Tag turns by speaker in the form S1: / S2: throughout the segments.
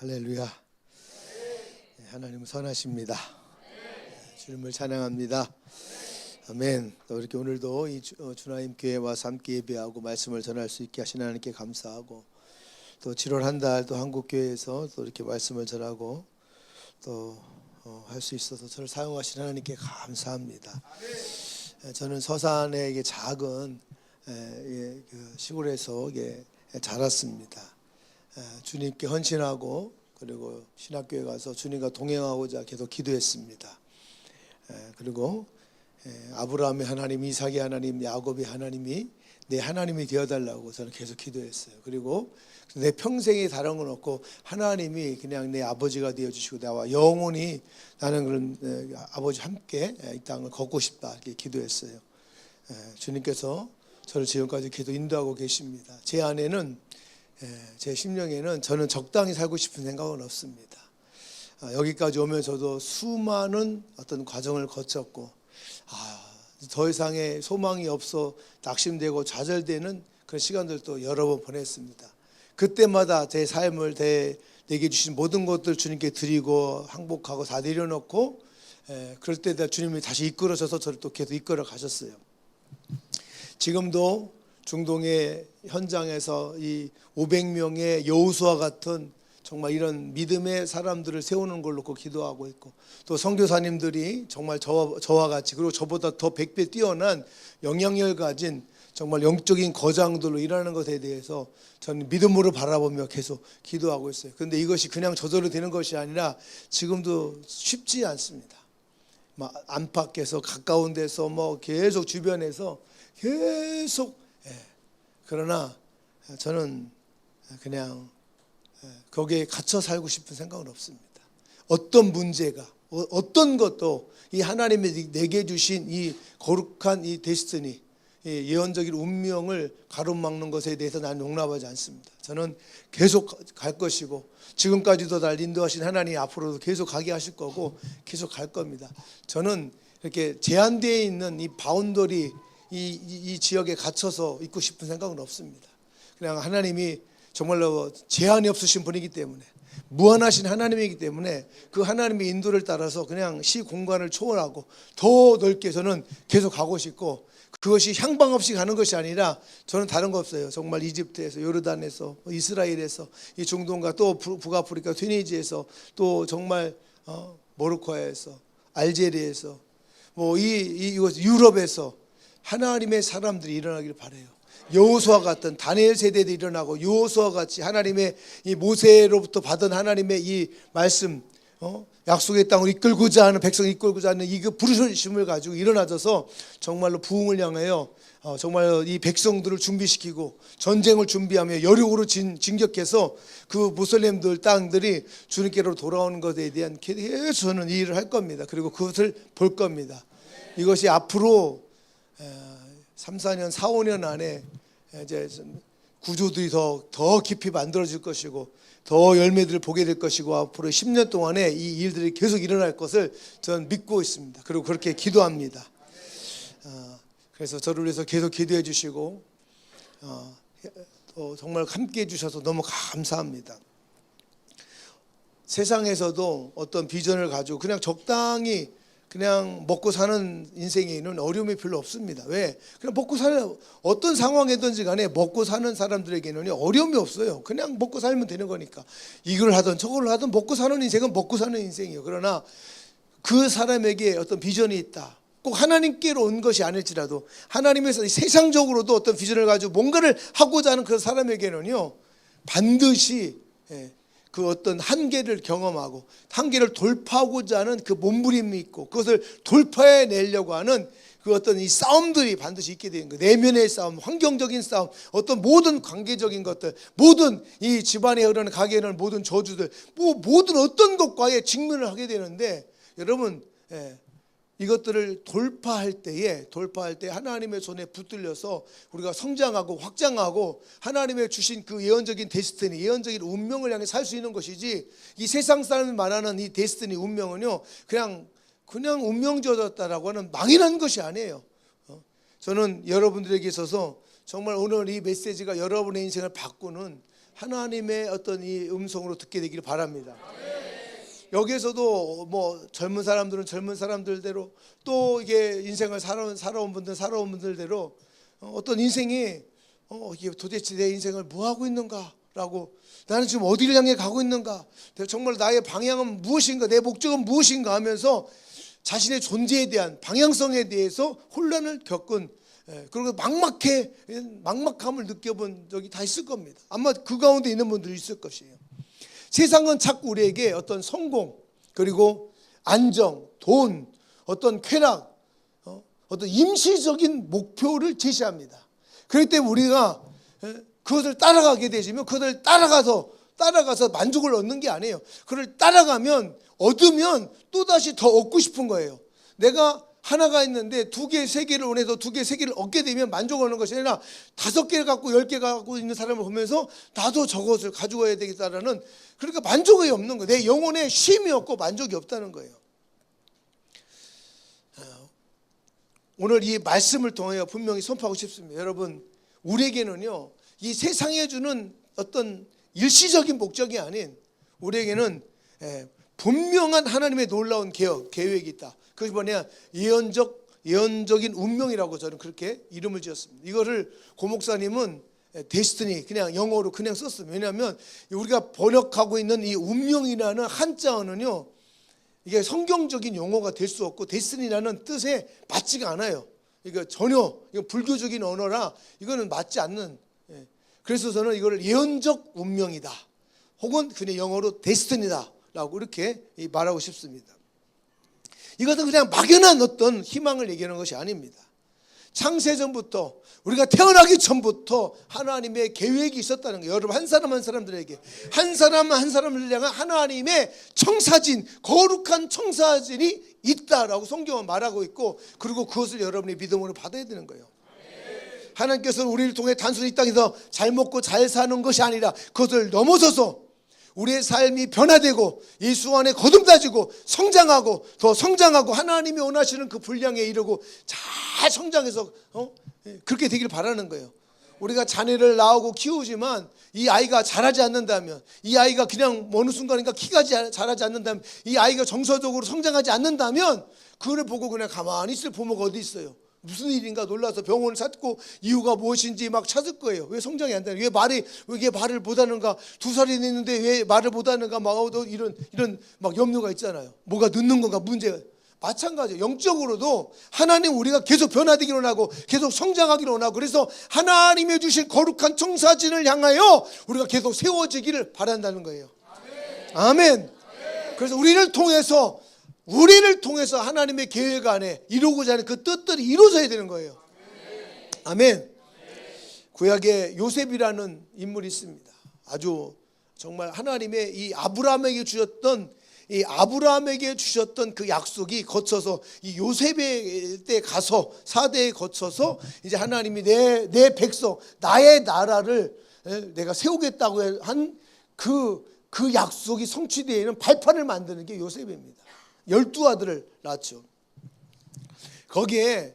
S1: 할렐루야. 하나님은 선하십니다. 주님을 찬양합니다. 아멘. 또 이렇게 오늘도 이 주나임 교회에 와서 함께 예배하고 말씀을 전할 수 있게 하신 하나님께 감사하고, 또 7월 한 달 또 한국 교회에서 또 이렇게 말씀을 전하고 또 할 수 있어서 저를 사용하신 하나님께 감사합니다. 저는 서산의 이게 작은 그 시골에서 자랐습니다. 주님께 헌신하고 그리고 신학교에 가서 주님과 동행하고자 계속 기도했습니다. 그리고 아브라함의 하나님, 이삭의 하나님, 야곱의 하나님이 내 하나님이 되어달라고 저는 계속 기도했어요. 그리고 내 평생에 다른 건 없고 하나님이 그냥 내 아버지가 되어주시고 나와 영원히 나는 그런 아버지 함께 이 땅을 걷고 싶다 이렇게 기도했어요. 주님께서 저를 지금까지 계속 인도하고 계십니다. 제 안에는, 제 심령에는 저는 적당히 살고 싶은 생각은 없습니다. 여기까지 오면서도 수많은 어떤 과정을 거쳤고, 더 이상의 소망이 없어 낙심되고 좌절되는 그런 시간들도 여러 번 보냈습니다. 그때마다 제 삶을 내게 주신 모든 것들 주님께 드리고 항복하고 다 내려놓고, 그럴 때 주님이 다시 이끌어져서 저를 또 계속 이끌어 가셨어요. 지금도 중동의 현장에서 이 500명의 여호수아 같은 정말 이런 믿음의 사람들을 세우는 걸로 기도하고 있고, 또 선교사님들이 정말 저와 같이, 그리고 저보다 더 100배 뛰어난 영향력을 가진 정말 영적인 거장들로 일하는 것에 대해서 저는 믿음으로 바라보며 계속 기도하고 있어요. 그런데 이것이 그냥 저절로 되는 것이 아니라 지금도 쉽지 않습니다. 안팎에서 가까운 데서 계속 주변에서 계속, 그러나 저는 그냥 거기에 갇혀 살고 싶은 생각은 없습니다. 어떤 문제가, 어떤 것도 이 하나님이 내게 주신 이 거룩한 이 데스티니, 이 예언적인 운명을 가로막는 것에 대해서 나는 용납하지 않습니다. 저는 계속 갈 것이고, 지금까지도 날 인도하신 하나님이 앞으로도 계속 가게 하실 거고 계속 갈 겁니다. 저는 이렇게 제한되어 있는 이 바운더리, 이 지역에 갇혀서 있고 싶은 생각은 없습니다. 그냥 하나님이 정말로 제한이 없으신 분이기 때문에, 무한하신 하나님이기 때문에 그 하나님의 인도를 따라서 그냥 시 공간을 초월하고 더 넓게 저는 계속 가고 싶고, 그것이 향방 없이 가는 것이 아니라 저는 다른 거 없어요. 정말 이집트에서, 요르단에서, 이스라엘에서, 이 중동과 또 북아프리카 튀니지에서, 또 정말 모로코에서, 알제리에서, 이곳 유럽에서 하나님의 사람들이 일어나기를 바라요. 여호수아 같은 다니엘 세대도 일어나고, 여호수아 같이 하나님의 이 모세로부터 받은 하나님의 이 말씀, 약속의 땅을 이끌고자 하는, 백성을 이끌고자 하는 이 부르심을 가지고 일어나져서 정말로 부흥을 향하여 정말 이 백성들을 준비시키고 전쟁을 준비하며 여력으로 진격해서 그 무슬림들 땅들이 주님께로 돌아오는 것에 대한 계속 저는 이 일을 할 겁니다. 그리고 그것을 볼 겁니다. 이것이 앞으로 3, 4년, 4, 5년 안에 이제 구조들이 더 깊이 만들어질 것이고, 더 열매들을 보게 될 것이고, 앞으로 10년 동안에 이 일들이 계속 일어날 것을 저는 믿고 있습니다. 그리고 그렇게 기도합니다. 그래서 저를 위해서 계속 기도해 주시고, 정말 함께 해 주셔서 너무 감사합니다. 세상에서도 어떤 비전을 가지고 그냥 적당히 그냥 먹고 사는 인생에는 어려움이 별로 없습니다. 왜? 그냥 먹고 사는, 어떤 상황이든지 간에 먹고 사는 사람들에게는 어려움이 없어요. 그냥 먹고 살면 되는 거니까. 이걸 하든 저걸 하든 먹고 사는 인생은 먹고 사는 인생이에요. 그러나 그 사람에게 어떤 비전이 있다. 꼭 하나님께로 온 것이 아닐지라도 하나님에서 세상적으로도 어떤 비전을 가지고 뭔가를 하고자 하는 그 사람에게는요, 반드시 그 어떤 한계를 경험하고 한계를 돌파하고자 하는 그 몸부림이 있고, 그것을 돌파해 내려고 하는 그 어떤 이 싸움들이 반드시 있게 되는 거예요. 내면의 싸움, 환경적인 싸움, 어떤 모든 관계적인 것들, 모든 이 집안에 흐르는 가게에 흐르는 모든 저주들, 모든 어떤 것과의 직면을 하게 되는데, 여러분, 이것들을 돌파할 때 하나님의 손에 붙들려서 우리가 성장하고 확장하고 하나님의 주신 그 예언적인 데스티니, 예언적인 운명을 향해 살 수 있는 것이지, 이 세상 사람이 말하는 이 데스티니 운명은요, 그냥 운명 주어졌다라고 하는 망연한 것이 아니에요. 저는 여러분들에게 있어서 정말 오늘 이 메시지가 여러분의 인생을 바꾸는 하나님의 어떤 이 음성으로 듣게 되기를 바랍니다. 여기에서도 뭐 젊은 사람들은 젊은 사람들대로, 또 이게 인생을 살아온 분들은 살아온 분들대로 어떤 인생이 이게 도대체 내 인생을 뭐 하고 있는가라고, 나는 지금 어디를 향해 가고 있는가, 정말 나의 방향은 무엇인가, 내 목적은 무엇인가 하면서 자신의 존재에 대한 방향성에 대해서 혼란을 겪은, 그리고 막막함을 느껴본 적이 다 있을 겁니다. 아마 그 가운데 있는 분들이 있을 것이에요. 세상은 자꾸 우리에게 어떤 성공, 그리고 안정, 돈, 어떤 쾌락, 어떤 임시적인 목표를 제시합니다. 그렇기 때문에 우리가 그것을 따라가게 되시면 그것을 따라가서 만족을 얻는 게 아니에요. 그걸 따라가면, 얻으면 또다시 더 얻고 싶은 거예요. 내가 하나가 있는데 2개, 3개를 원해서 2개, 3개를 얻게 되면 만족하는 것이 아니라 5개를 갖고 10개 갖고 있는 사람을 보면서 나도 저것을 가져와야 되겠다라는, 그러니까 만족이 없는 거예요. 내 영혼에 쉼이 없고 만족이 없다는 거예요. 오늘 이 말씀을 통하여 분명히 선포하고 싶습니다. 여러분, 우리에게는요, 이 세상에 주는 어떤 일시적인 목적이 아닌, 우리에게는 분명한 하나님의 놀라운 계획이 있다. 그것이 뭐냐, 예언적인 운명이라고 저는 그렇게 이름을 지었습니다. 이거를 고 목사님은 데스티니, 그냥 영어로 그냥 썼습니다. 왜냐하면 우리가 번역하고 있는 이 운명이라는 한자어는요, 이게 성경적인 용어가 될 수 없고 데스티니라는 뜻에 맞지가 않아요. 이거 전혀 이거 불교적인 언어라 이거는 맞지 않는. 그래서 저는 이거를 예언적 운명이다, 혹은 그냥 영어로 데스티니다라고 이렇게 말하고 싶습니다. 이것은 그냥 막연한 어떤 희망을 얘기하는 것이 아닙니다. 창세전부터, 우리가 태어나기 전부터 하나님의 계획이 있었다는 거예요. 여러분, 한 사람 한 사람들에게, 한 사람 한 사람을 향한 하나님의 청사진, 거룩한 청사진이 있다라고 성경은 말하고 있고, 그리고 그것을 여러분이 믿음으로 받아야 되는 거예요. 하나님께서는 우리를 통해 단순히 이 땅에서 잘 먹고 잘 사는 것이 아니라 그것을 넘어서서 우리의 삶이 변화되고 예수 안에 거듭다지고 성장하고 더 성장하고 하나님이 원하시는 그 분량에 이르고 잘 성장해서 그렇게 되길 바라는 거예요. 우리가 자녀를 낳고 키우지만 이 아이가 자라지 않는다면, 이 아이가 그냥 어느 순간인가 키가 자라지 않는다면, 이 아이가 정서적으로 성장하지 않는다면, 그거를 보고 그냥 가만히 있을 부모가 어디 있어요. 무슨 일인가 놀라서 병원을 찾고 이유가 무엇인지 막 찾을 거예요. 왜 성장이 안 되나? 왜 말을 못하는가? 2살이 됐는데 왜 말을 못하는가? 막 이런 막 염려가 있잖아요. 뭐가 늦는 건가? 문제가. 마찬가지예요. 영적으로도 하나님, 우리가 계속 변화되기를 원하고 계속 성장하기를 원하고, 그래서 하나님이 주신 거룩한 청사진을 향하여 우리가 계속 세워지기를 바란다는 거예요. 아멘. 그래서 우리를 통해서 하나님의 계획 안에 이루고자 하는 그 뜻들이 이루어져야 되는 거예요. 아멘. 구약에 요셉이라는 인물이 있습니다. 아주 정말 하나님의 이 아브라함에게 주셨던 그 약속이 거쳐서 이 요셉의 때 가서 4대에 거쳐서 이제 하나님이 내 백성, 나의 나라를 내가 세우겠다고 한 그 약속이 성취되는 발판을 만드는 게 요셉입니다. 12아들을 낳았죠. 거기에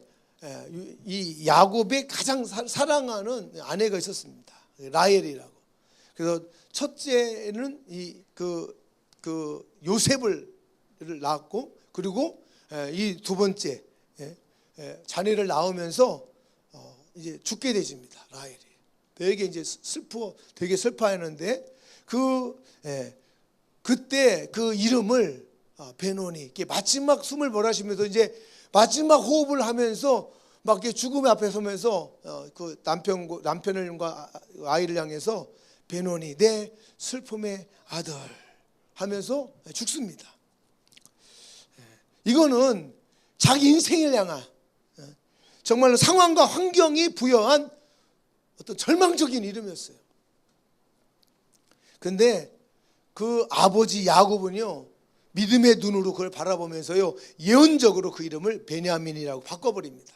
S1: 이 야곱의 가장 사랑하는 아내가 있었습니다. 라헬이라고. 그래서 첫째는 그 요셉을 낳았고, 그리고 이 2번째 자녀를 낳으면서 이제 죽게 되집니다. 라헬이 되게 슬퍼하는데 그때 그 이름을 베노니, 마지막 숨을 몰아쉬면서 이제 마지막 호흡을 하면서 막 죽음의 앞에 서면서 그 남편과 아이를 향해서 베노니, 내 슬픔의 아들 하면서 죽습니다. 이거는 자기 인생을 향한 정말로 상황과 환경이 부여한 어떤 절망적인 이름이었어요. 근데 그 아버지 야곱은요, 믿음의 눈으로 그걸 바라보면서요, 예언적으로 그 이름을 베냐민이라고 바꿔버립니다.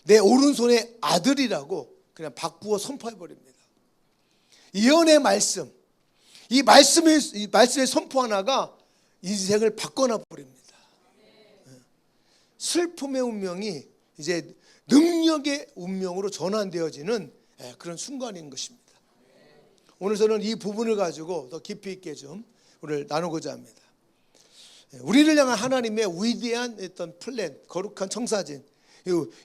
S1: 내 오른손의 아들이라고 그냥 바꾸어 선포해버립니다. 예언의 말씀, 이 말씀의 선포 하나가 인생을 바꿔놔버립니다. 슬픔의 운명이 이제 능력의 운명으로 전환되어지는 그런 순간인 것입니다. 오늘 저는 이 부분을 가지고 더 깊이 있게 좀 오늘 나누고자 합니다. 우리를 향한 하나님의 위대한 어떤 플랜, 거룩한 청사진,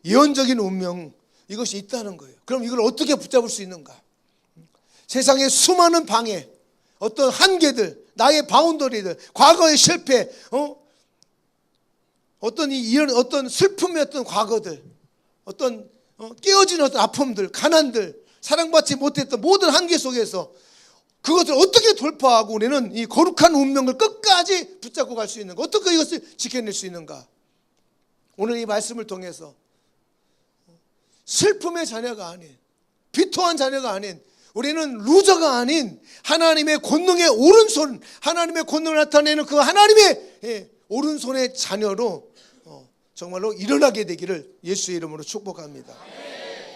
S1: 예언적인 운명, 이것이 있다는 거예요. 그럼 이걸 어떻게 붙잡을 수 있는가? 세상의 수많은 방해, 어떤 한계들, 나의 바운더리들, 과거의 실패, 이런 어떤 슬픔의 어떤 과거들, 어떤 깨어진 어떤 아픔들, 가난들, 사랑받지 못했던 모든 한계 속에서 그것을 어떻게 돌파하고 우리는 이 거룩한 운명을 끝까지 붙잡고 갈 수 있는가? 어떻게 이것을 지켜낼 수 있는가? 오늘 이 말씀을 통해서 슬픔의 자녀가 아닌, 비토한 자녀가 아닌, 우리는 루저가 아닌 하나님의 권능의 오른손, 하나님의 권능을 나타내는 그 하나님의 오른손의 자녀로 정말로 일어나게 되기를 예수의 이름으로 축복합니다.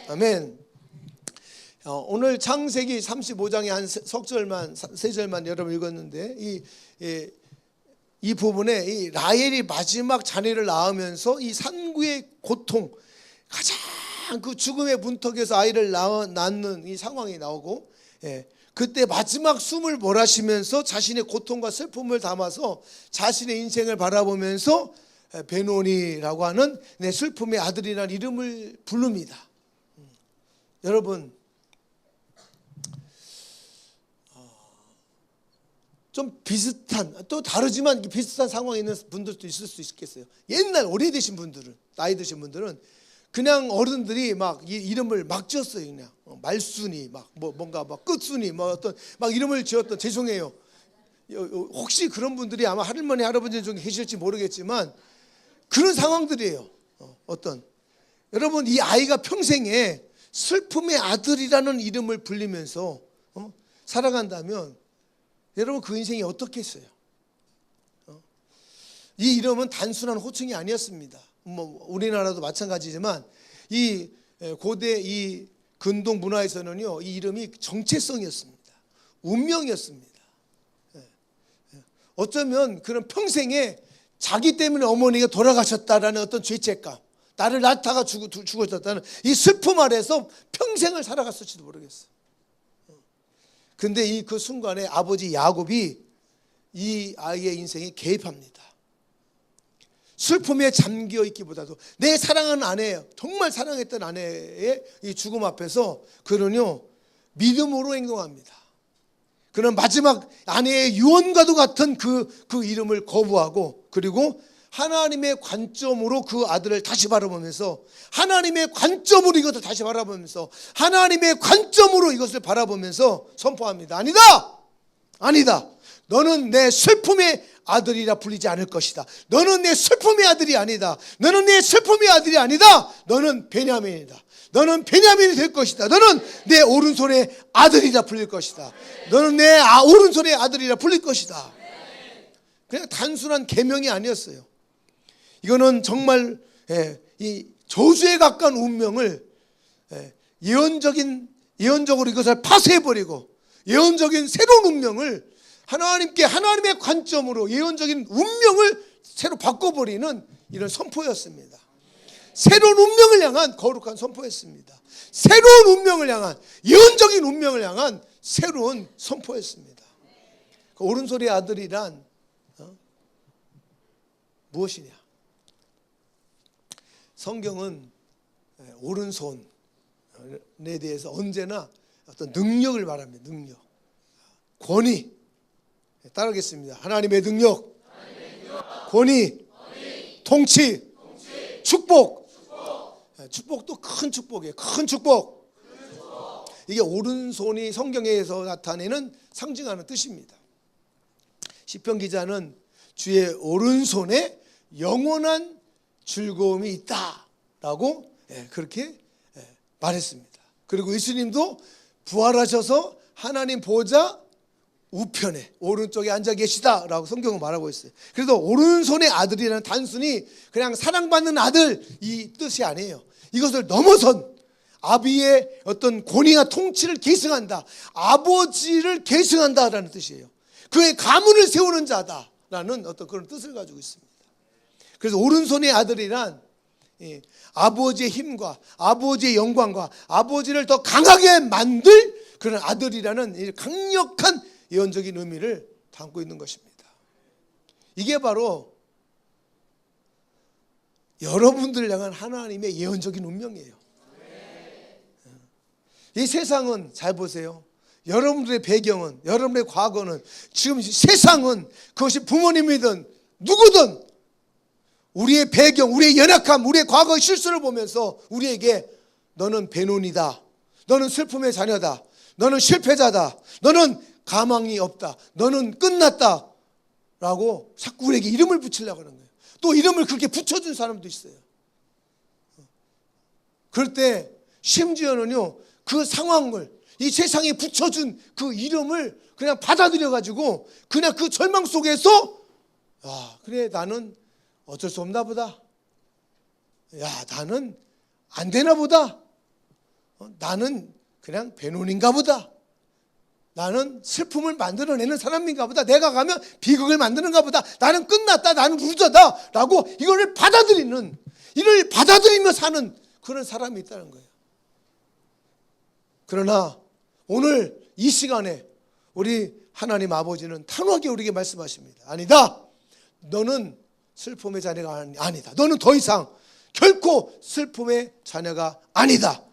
S1: 아멘. 오늘 창세기 35장의 한 석절만, 세 절만 여러분 읽었는데 이 부분에 이 라헬이 마지막 자녀를 낳으면서 이 산구의 고통, 가장 그 죽음의 문턱에서 아이를 낳는 이 상황이 나오고, 그때 마지막 숨을 몰아쉬면서 자신의 고통과 슬픔을 담아서 자신의 인생을 바라보면서 베노니라고 하는 내 슬픔의 아들이라는 이름을 부릅니다. 여러분, 좀 비슷한, 또 다르지만 비슷한 상황에 있는 분들도 있을 수 있겠어요. 옛날 오래되신 분들은, 나이 드신 분들은 그냥 어른들이 막 이 이름을 막 지었어요. 그냥 말순이, 막 뭔가 막 끝순이, 뭐 어떤 막 이름을 지었던, 죄송해요. 혹시 그런 분들이 아마 할머니 할아버지 중에 계실지 모르겠지만 그런 상황들이에요. 여러분, 이 아이가 평생에 슬픔의 아들이라는 이름을 불리면서 살아간다면 여러분 그 인생이 어떻겠어요? 이 이름은 단순한 호칭이 아니었습니다. 뭐 우리나라도 마찬가지지만 이 고대 이 근동 문화에서는요, 이 이름이 정체성이었습니다. 운명이었습니다. 어쩌면 그런 평생에 자기 때문에 어머니가 돌아가셨다라는 어떤 죄책감, 나를 낳다가 죽어졌다는 이 슬픔 아래서 평생을 살아갔을지도 모르겠어요. 근데 그 순간에 아버지 야곱이 이 아이의 인생에 개입합니다. 슬픔에 잠겨 있기보다도 내 사랑하는 아내, 정말 사랑했던 아내의 이 죽음 앞에서 그는요 믿음으로 행동합니다. 그는 마지막 아내의 유언과도 같은 그 이름을 거부하고, 그리고 하나님의 관점으로 그 아들을 다시 바라보면서, 하나님의 관점으로 이것을 다시 바라보면서, 하나님의 관점으로 이것을 바라보면서 선포합니다. 아니다! 아니다! 너는 내 슬픔의 아들이라 불리지 않을 것이다. 너는 내 슬픔의 아들이 아니다. 너는 내 슬픔의 아들이 아니다. 너는 베냐민이다. 너는 베냐민이 될 것이다. 너는 내 오른손의 아들이라 불릴 것이다. 너는 내 오른손의 아들이라 불릴 것이다. 그냥 단순한 계명이 아니었어요. 이거는 정말 이 저주에 가까운 운명을 예언적으로 이것을 파쇄해버리고, 예언적인 새로운 운명을 하나님께, 하나님의 관점으로 예언적인 운명을 새로 바꿔버리는 이런 선포였습니다. 새로운 운명을 향한 거룩한 선포였습니다. 새로운 운명을 향한, 예언적인 운명을 향한 새로운 선포였습니다. 그 오른손의 아들이란 무엇이냐? 성경은 오른손에 대해서 언제나 어떤 능력을 말합니다. 능력, 권위. 따르겠습니다. 하나님의 능력, 권위, 통치, 축복. 축복도 큰 축복이에요. 큰 축복. 이게 오른손이 성경에서 나타내는 상징하는 뜻입니다. 시편 기자는 주의 오른손에 영원한 즐거움이 있다라고 그렇게 말했습니다. 그리고 예수님도 부활하셔서 하나님 보좌 우편에 오른쪽에 앉아 계시다라고 성경은 말하고 있어요. 그래서 오른손의 아들이라는 단순히 그냥 사랑받는 아들 이 뜻이 아니에요. 이것을 넘어선 아비의 어떤 권위와 통치를 계승한다, 아버지를 계승한다라는 뜻이에요. 그의 가문을 세우는 자다라는 어떤 그런 뜻을 가지고 있습니다. 그래서 오른손의 아들이란 아버지의 힘과 아버지의 영광과 아버지를 더 강하게 만들 그런 아들이라는 이 강력한 예언적인 의미를 담고 있는 것입니다. 이게 바로 여러분들을 향한 하나님의 예언적인 운명이에요. 이 세상은 잘 보세요. 여러분들의 배경은, 여러분의 과거는, 지금 세상은 그것이 부모님이든 누구든 우리의 배경, 우리의 연약함, 우리의 과거의 실수를 보면서 우리에게 너는 배론이다, 너는 슬픔의 자녀다, 너는 실패자다, 너는 가망이 없다, 너는 끝났다 라고 자꾸 우리에게 이름을 붙이려고 하는 거예요. 또 이름을 그렇게 붙여준 사람도 있어요. 그럴 때 심지어는요, 그 상황을, 이 세상에 붙여준 그 이름을 그냥 받아들여 가지고 그냥 그 절망 속에서 그래, 나는 어쩔 수 없나 보다, 나는 안 되나 보다, 나는 그냥 배론인가 보다, 나는 슬픔을 만들어내는 사람인가 보다, 내가 가면 비극을 만드는가 보다, 나는 끝났다, 나는 루저다 라고 이거를 받아들이는, 이를 받아들이며 사는 그런 사람이 있다는 거예요. 그러나 오늘 이 시간에 우리 하나님 아버지는 단호하게 우리에게 말씀하십니다. 아니다, 너는 슬픔의 자녀가 아니다, 너는 더 이상 결코 슬픔의 자녀가 아니다,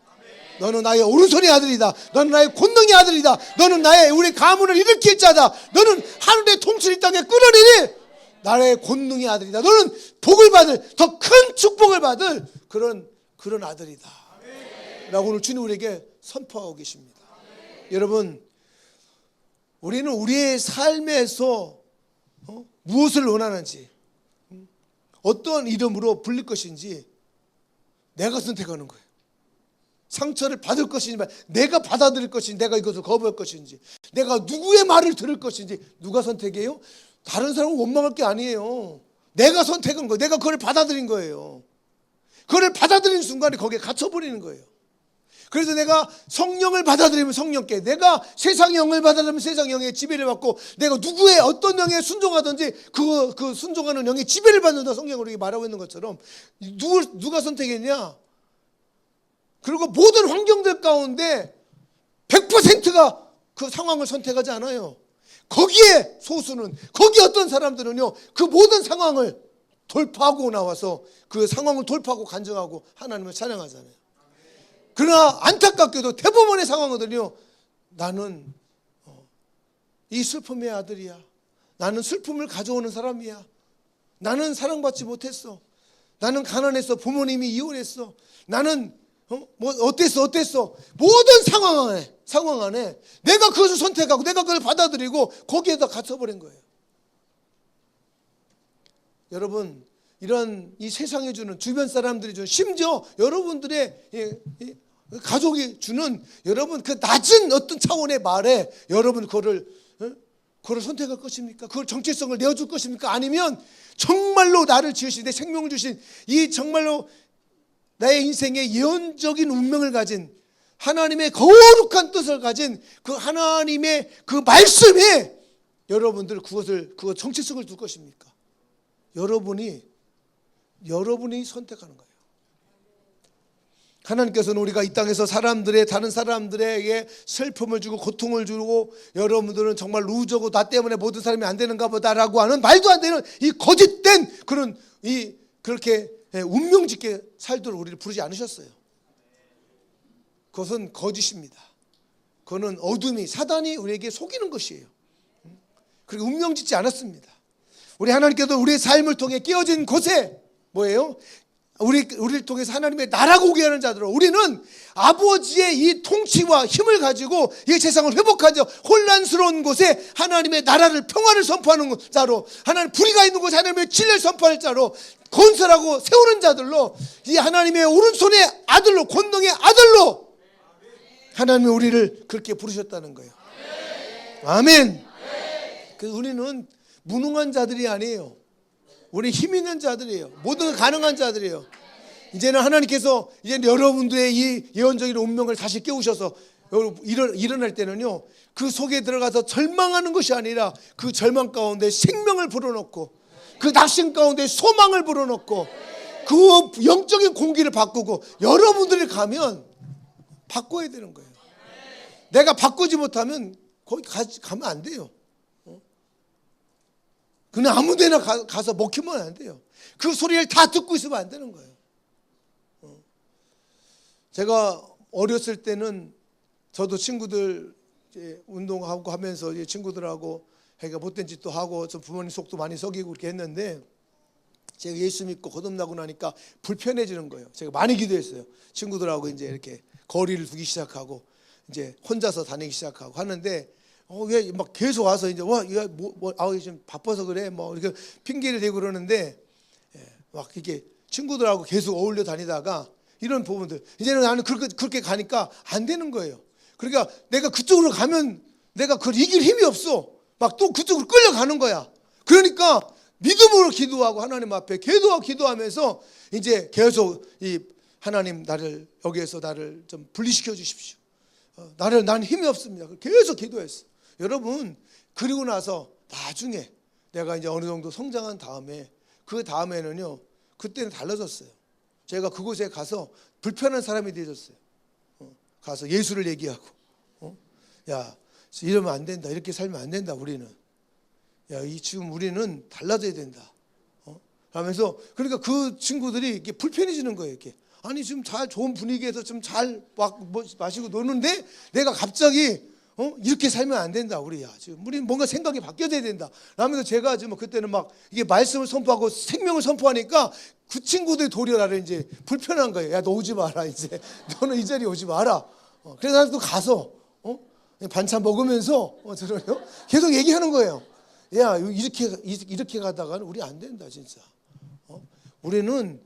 S1: 너는 나의 오른손의 아들이다, 너는 나의 권능의 아들이다, 너는 나의 우리 가문을 일으킬 자다, 너는 하늘의 통치를 이 땅에 끌어내리 나의 권능의 아들이다, 너는 복을 받을, 더 큰 축복을 받을 그런 아들이다 라고 오늘 주님 우리에게 선포하고 계십니다. 여러분, 우리는 우리의 삶에서 무엇을 원하는지, 어떤 이름으로 불릴 것인지 내가 선택하는 거예요. 상처를 받을 것인지, 내가 받아들일 것인지, 내가 이것을 거부할 것인지, 내가 누구의 말을 들을 것인지. 누가 선택해요? 다른 사람은 원망할 게 아니에요. 내가 선택한 거예요. 내가 그걸 받아들인 거예요. 그걸 받아들인 순간에 거기에 갇혀버리는 거예요. 그래서 내가 성령을 받아들이면 성령께, 내가 세상의 영을 받아들이면 세상의 영의 지배를 받고, 내가 누구의 어떤 영에 순종하든지 그 순종하는 영의 지배를 받는다, 성경으로 이렇게 말하고 있는 것처럼. 누가 선택했냐? 그리고 모든 환경들 가운데 100%가 그 상황을 선택하지 않아요. 거기에 소수는, 거기 어떤 사람들은요, 그 모든 상황을 돌파하고 나와서 그 상황을 돌파하고 간증하고 하나님을 찬양하잖아요. 그러나 안타깝게도 대부분의 상황들은요, 나는 이 슬픔의 아들이야, 나는 슬픔을 가져오는 사람이야, 나는 사랑받지 못했어, 나는 가난했어, 부모님이 이혼했어, 나는 어땠어 모든 상황 안에 내가 그것을 선택하고 내가 그걸 받아들이고 거기에다 갇혀버린 거예요. 여러분, 이런 이 세상이 주는, 주변 사람들이 주는, 심지어 여러분들의 가족이 주는 여러분 그 낮은 어떤 차원의 말에 여러분 그거를 선택할 것입니까? 그걸 정체성을 내어줄 것입니까? 아니면 정말로 나를 지으신, 내 생명을 주신, 이 정말로 나의 인생의 예언적인 운명을 가진 하나님의 거룩한 뜻을 가진 그 하나님의 그 말씀에 여러분들 그것 정체성을 둘 것입니까? 여러분이 선택하는 거예요. 하나님께서는 우리가 이 땅에서 다른 사람들에게 슬픔을 주고 고통을 주고, 여러분들은 정말 루저고 나 때문에 모든 사람이 안 되는가 보다라고 하는 말도 안 되는 이 거짓된 그런 그렇게 운명짓게 살도록 우리를 부르지 않으셨어요. 그것은 거짓입니다. 그거는 어둠이, 사단이 우리에게 속이는 것이에요. 그리고 운명짓지 않았습니다. 우리 하나님께서 우리의 삶을 통해 깨어진 곳에 뭐예요? 우리를 통해서 하나님의 나라가 오게 하는 자들로, 우리는 아버지의 이 통치와 힘을 가지고 이 세상을 회복하죠. 혼란스러운 곳에 하나님의 나라를, 평화를 선포하는 자로, 하나님 불의가 있는 곳에 하나님의 진리를 선포할 자로, 건설하고 세우는 자들로, 이 하나님의 오른손의 아들로, 권능의 아들로 하나님이 우리를 그렇게 부르셨다는 거예요. 아멘. 그래서 우리는 무능한 자들이 아니에요. 우리 힘 있는 자들이에요. 모든 가능한 자들이에요. 이제는 하나님께서 이제 여러분들의 이 예언적인 운명을 다시 깨우셔서 일어날 때는요, 그 속에 들어가서 절망하는 것이 아니라 그 절망 가운데 생명을 불어넣고, 그 낙심 가운데 소망을 불어넣고, 그 영적인 공기를 바꾸고, 여러분들이 가면 바꿔야 되는 거예요. 내가 바꾸지 못하면 거기 가면 안 돼요. 그냥 아무 데나 가서 먹히면 안 돼요. 그 소리를 다 듣고 있으면 안 되는 거예요. 제가 어렸을 때는 저도 친구들 이제 운동하고 하면서 이제 친구들하고 자기가 못된 짓도 하고 좀 부모님 속도 많이 썩이고 그렇게 했는데, 제가 예수 믿고 거듭나고 나니까 불편해지는 거예요. 제가 많이 기도했어요. 친구들하고 이제 이렇게 거리를 두기 시작하고 이제 혼자서 다니기 시작하고 하는데, 왜 막 계속 와서 이제 지금 바빠서 그래 뭐 이렇게 핑계를 대고 그러는데, 막 이렇게 친구들하고 계속 어울려 다니다가 이런 부분들, 이제는 나는 그렇게 가니까 안 되는 거예요. 그러니까 내가 그쪽으로 가면 내가 그걸 이길 힘이 없어. 막 또 그쪽으로 끌려가는 거야. 그러니까 믿음으로 기도하고 하나님 앞에 기도하면서 이제 계속 이 하나님, 나를 여기에서 나를 좀 분리시켜 주십시오. 나는 힘이 없습니다. 계속 기도했어. 여러분, 그리고 나서 나중에 내가 이제 어느 정도 성장한 다음에, 그 다음에는요, 그때는 달라졌어요. 제가 그곳에 가서 불편한 사람이 되어졌어요. 가서 예수를 얘기하고, 야, 이러면 안 된다. 이렇게 살면 안 된다. 우리는. 야, 지금 우리는 달라져야 된다. 하면서, 그러니까 그 친구들이 이렇게 불편해지는 거예요. 이렇게. 아니, 지금 잘 좋은 분위기에서 좀 잘 마시고 노는데 내가 갑자기 이렇게 살면 안 된다. 우리야. 지금 우리 뭔가 생각이 바뀌어야 된다. 라면서 제가 지금 그때는 막 이게 말씀을 선포하고 생명을 선포하니까 그 친구들이 도리어 나를 이제 불편한 거예요. 야, 너 오지 마라. 이제 너는 이 자리에 오지 마라. 그래서 나도 가서 반찬 먹으면서 들어요. 계속 얘기하는 거예요. 야, 이렇게 가다가는 우리 안 된다, 진짜. 우리는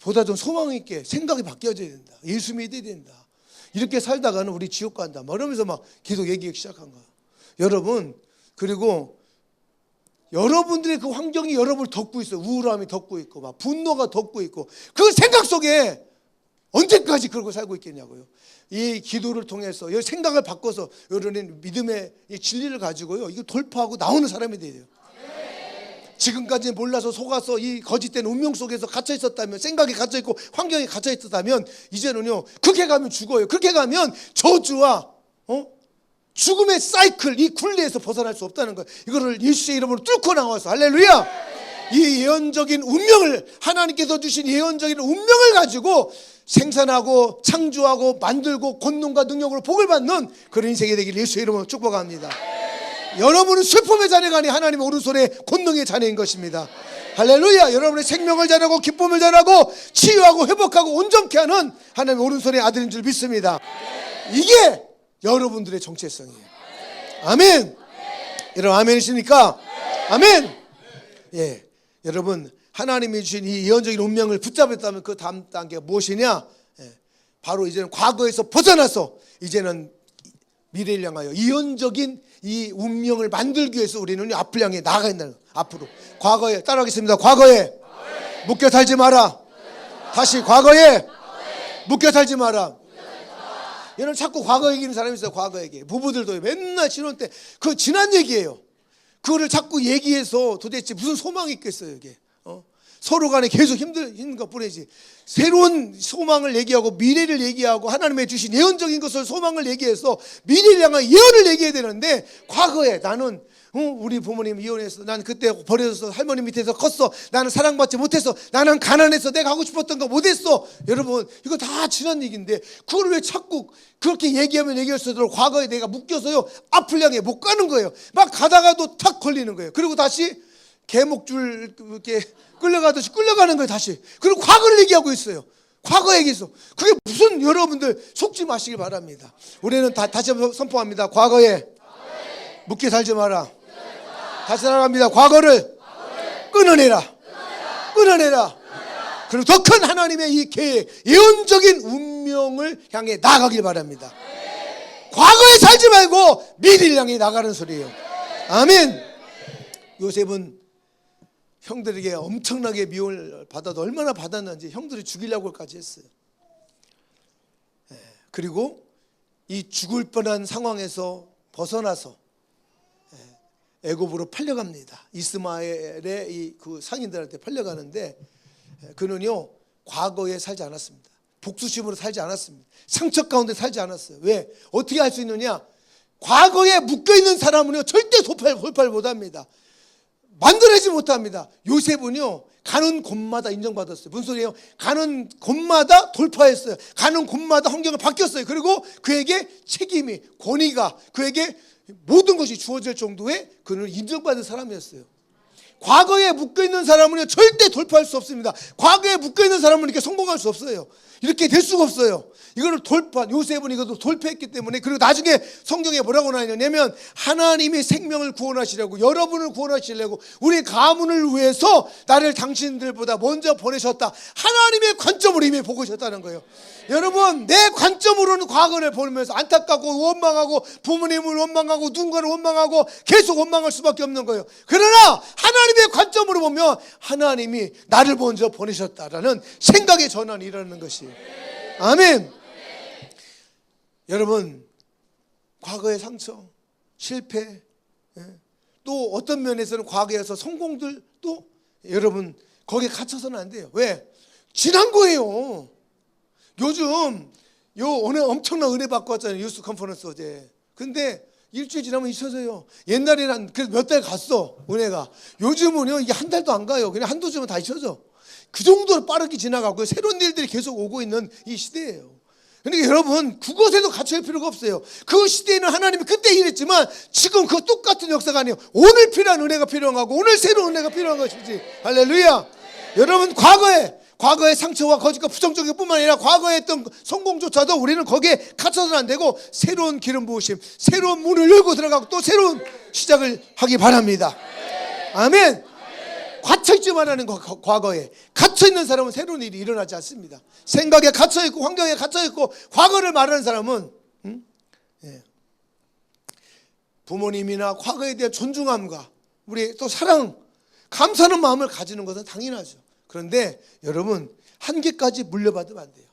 S1: 보다 좀 소망 있게 생각이 바뀌어져야 된다. 예수 믿어야 된다. 이렇게 살다가는 우리 지옥 간다. 막 이러면서 막 계속 얘기하기 시작한 거예요. 여러분, 그리고 여러분들의 그 환경이 여러분을 덮고 있어요. 우울함이 덮고 있고 막 분노가 덮고 있고, 그 생각 속에 언제까지 그러고 살고 있겠냐고요. 이 기도를 통해서 이 생각을 바꿔서 여러분의 믿음의 이 진리를 가지고요, 이거 돌파하고 나오는 사람이 돼야 돼요. 지금까지 몰라서 속아서 이 거짓된 운명 속에서 갇혀 있었다면, 생각이 갇혀 있고 환경이 갇혀 있었다면, 이제는요, 그렇게 가면 죽어요. 그렇게 가면 저주와 죽음의 사이클, 이 굴레에서 벗어날 수 없다는 거예요. 이거를 예수의 이름으로 뚫고 나와서, 할렐루야! 이 예언적인 운명을, 하나님께서 주신 예언적인 운명을 가지고 생산하고 창조하고 만들고 권능과 능력으로 복을 받는 그런 인생이 되길 예수의 이름으로 축복합니다. 여러분은 슬픔의 자녀가 아니 하나님의 오른손에 권능의 자녀인 것입니다. 할렐루야. 여러분의 생명을 잘하고 기쁨을 잘하고 치유하고 회복하고 온전케 하는 하나님의 오른손의 아들인 줄 믿습니다. 이게 여러분들의 정체성이에요. 아멘. 여러분 아멘이십니까? 아멘. 예, 여러분, 하나님이 주신 이 예언적인 운명을 붙잡았다면 그 다음 단계가 무엇이냐? 바로 이제는 과거에서 벗어나서 이제는 미래를 향하여 예언적인 이 운명을 만들기 위해서 우리는 앞을 향해 나아가야 된다는 거예요. 앞으로. 과거에, 따라하겠습니다. 과거에 묶여 살지 마라. 다시, 과거에 묶여 살지 마라. 얘는 자꾸 과거 얘기하는 사람이 있어요. 과거 얘기. 부부들도 맨날 신혼 때 그 지난 얘기예요. 그거를 자꾸 얘기해서 도대체 무슨 소망이 있겠어요, 이게. 서로 간에 계속 힘든 것 뿐이지. 새로운 소망을 얘기하고 미래를 얘기하고 하나님의 주신 예언적인 것을, 소망을 얘기해서 미래를 향한 예언을 얘기해야 되는데, 과거에 나는 우리 부모님 이혼해서 난 그때 버려져서 할머니 밑에서 컸어. 나는 사랑받지 못했어. 나는 가난해서 내가 하고 싶었던 거 못했어. 여러분, 이거 다 지난 얘기인데 그걸 왜 자꾸 그렇게 얘기하면 얘기할수록 과거에 내가 묶여서요 앞을 향해 못 가는 거예요. 막 가다가도 탁 걸리는 거예요. 그리고 다시 개목줄 이렇게 끌려가듯이 끌려가는 거예요. 다시. 그리고 과거를 얘기하고 있어요. 과거 얘기해서. 그게 무슨, 여러분들 속지 마시길 바랍니다. 우리는 다시 한번 선포합니다. 과거에 묶여 살지 마라. 다시 나갑니다. 과거를 끊어내라. 그리고 더 큰 하나님의 이 계획, 예언적인 운명을 향해 나가길 바랍니다. 과거에 살지 말고 미래를 향해 나가는 소리예요. 아멘. 요셉은 형들에게 엄청나게 미움을 받아도 얼마나 받았는지 형들이 죽이려고까지 했어요. 그리고 이 죽을 뻔한 상황에서 벗어나서 애굽으로 팔려갑니다. 이스마엘의 그 상인들한테 팔려가는데, 그는요 과거에 살지 않았습니다. 복수심으로 살지 않았습니다. 상처 가운데 살지 않았어요. 왜? 어떻게 할 수 있느냐? 과거에 묶여있는 사람은요 절대 돌파를 못합니다. 만들어내지 못합니다. 요셉은요 가는 곳마다 인정받았어요. 무슨 소리예요? 가는 곳마다 돌파했어요. 가는 곳마다 환경을 바뀌었어요. 그리고 그에게 책임이, 권위가, 그에게 모든 것이 주어질 정도의 그는 인정받은 사람이었어요. 과거에 묶여있는 사람은 절대 돌파할 수 없습니다. 과거에 묶여있는 사람은 이렇게 성공할 수 없어요. 이렇게 될 수가 없어요. 이거를 요셉은 이것도 돌파했기 때문에. 그리고 나중에 성경에 뭐라고 나오냐면 하나님이 생명을 구원하시려고, 여러분을 구원하시려고, 우리 가문을 위해서 나를 당신들보다 먼저 보내셨다. 하나님의 관점으로 이미 보고 계셨다는 거예요. 여러분, 내 관점으로는 과거를 보면서 안타깝고 원망하고 부모님을 원망하고 누군가를 원망하고 계속 원망할 수밖에 없는 거예요. 그러나 하나님의 관점으로 보면 하나님이 나를 먼저 보내셨다라는 생각의 전환이 일어나는 것이에요. 아멘. 여러분, 과거의 상처, 실패, 또 어떤 면에서는 과거에서 성공들도 여러분 거기에 갇혀서는 안 돼요. 왜? 지난 거예요. 요즘 오늘 엄청난 은혜 받고 왔잖아요. 유스 컨퍼런스 어제. 근데 일주일 지나면 잊혀져요. 옛날에는 그래도 몇 달 갔어 은혜가. 요즘은요 이게 한 달도 안 가요. 그냥 한두 주면 다 잊혀져. 그 정도로 빠르게 지나가고 새로운 일들이 계속 오고 있는 이 시대예요. 그러니까 여러분 그것에도 갇힐 필요가 없어요. 그 시대에는 하나님이 그때 일했지만 지금 그 똑같은 역사가 아니에요. 오늘 필요한 은혜가 필요한 거고 오늘 새로운 은혜가 필요한 것이지. 할렐루야. 여러분 과거의 상처와 거짓과 부정적인 뿐만 아니라 과거에 했던 성공조차도 우리는 거기에 갇혀서는 안 되고 새로운 기름 부으심, 새로운 문을 열고 들어가고 또 새로운 시작을 하기 바랍니다. 아멘. 갇혀있지 말라는 거. 과거에 갇혀있는 사람은 새로운 일이 일어나지 않습니다. 생각에 갇혀있고 환경에 갇혀있고 과거를 말하는 사람은 부모님이나 과거에 대한 존중함과 우리 또 사랑, 감사하는 마음을 가지는 것은 당연하죠. 그런데 여러분 한계까지 물려받으면 안 돼요.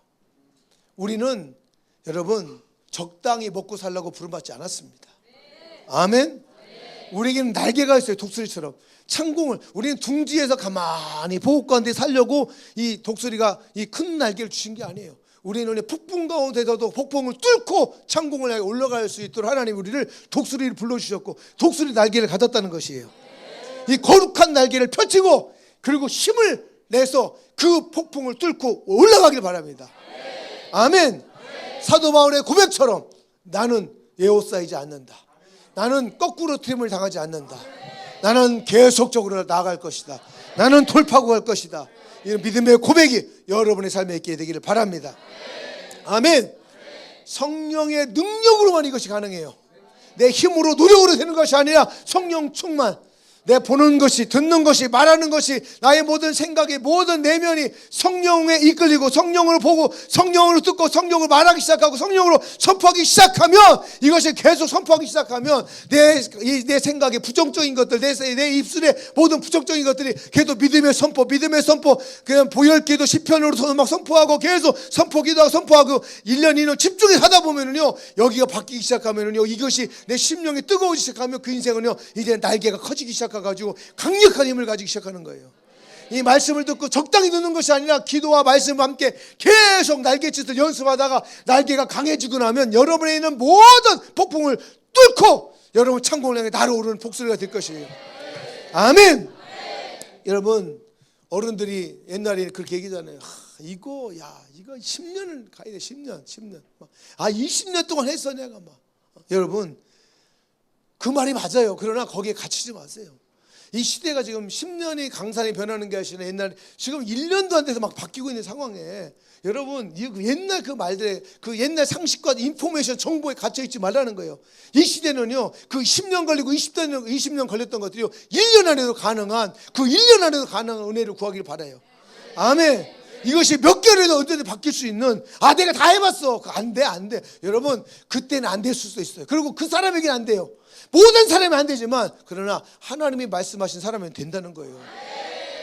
S1: 우리는 여러분 적당히 먹고 살라고 부름받지 않았습니다. 아멘. 우리에게는 날개가 있어요. 독수리처럼. 창공을, 우리는 둥지에서 가만히 보호관에 살려고 이 독수리가 이 큰 날개를 주신 게 아니에요. 우리는 폭풍 가운데서도 폭풍을 뚫고 창공을 향해 올라갈 수 있도록 하나님 우리를 독수리를 불러주셨고 독수리 날개를 가졌다는 것이에요. 이 거룩한 날개를 펼치고 그리고 힘을 내서 그 폭풍을 뚫고 올라가길 바랍니다. 아멘. 사도 바울의 고백처럼 나는 에워싸이지 않는다. 나는 거꾸로 트림을 당하지 않는다. 나는 계속적으로 나아갈 것이다. 나는 돌파구할 것이다. 이런 믿음의 고백이 여러분의 삶에 있게 되기를 바랍니다. 아멘. 성령의 능력으로만 이것이 가능해요. 내 힘으로 노력으로 되는 것이 아니라 성령 충만. 내 보는 것이, 듣는 것이, 말하는 것이, 나의 모든 생각의 모든 내면이 성령에 이끌리고 성령으로 보고 성령으로 듣고 성령으로 말하기 시작하고 성령으로 선포하기 시작하면, 이것이 계속 선포하기 시작하면 내 생각의 부정적인 것들, 내 입술의 모든 부정적인 것들이 계속 믿음의 선포, 그냥 보혈기도 시편으로 막 선포하고 계속 선포기도 선포하고 1년 2년 집중해서 하다 보면은요 여기가 바뀌기 시작하면은요 이것이 내 심령이 뜨거워지기 시작하면 그 인생은요 이제 날개가 커지기 시작하고 가지고 강력한 힘을 가지기 시작하는 거예요. 이 말씀을 듣고 적당히 듣는 것이 아니라 기도와 말씀과 함께 계속 날갯짓을 연습하다가 날개가 강해지고 나면 여러분에 있는 모든 폭풍을 뚫고 여러분 창공을 향해 날아오르는 복수리가 될 것이에요. 아멘. 여러분 어른들이 옛날에 그렇게 얘기하잖아요. 이거 10년을 가야 돼. 10년 20년 동안 했어 내가 막. 여러분 그 말이 맞아요. 그러나 거기에 갇히지 마세요. 이 시대가 지금 10년이 강산이 변하는 게 아니라 옛날에 지금 1년도 안 돼서 막 바뀌고 있는 상황에 여러분 옛날 그 말들의 그 옛날 상식과 인포메이션 정보에 갇혀있지 말라는 거예요. 이 시대는요 그 10년 걸리고 20년 걸렸던 것들이요 1년 안에도 가능한 그 1년 안에도 가능한 은혜를 구하기를 바라요. 아멘. 이것이 몇 개월에도 언제든 바뀔 수 있는 내가 다 해봤어. 안 돼. 여러분 그때는 안 됐을 수도 있어요. 그리고 그 사람에게는 안 돼요. 모든 사람이 안 되지만 그러나 하나님이 말씀하신 사람은 된다는 거예요.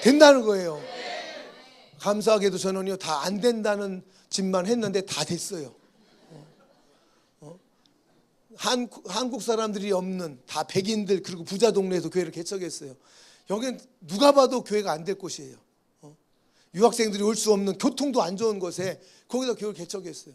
S1: 된다는 거예요. 감사하게도 저는요 다 안 된다는 짓만 했는데 다 됐어요. 한국 사람들이 없는 다 백인들 그리고 부자 동네에서 교회를 개척했어요. 여긴 누가 봐도 교회가 안 될 곳이에요. 유학생들이 올 수 없는 교통도 안 좋은 곳에 거기다 교회를 개척했어요.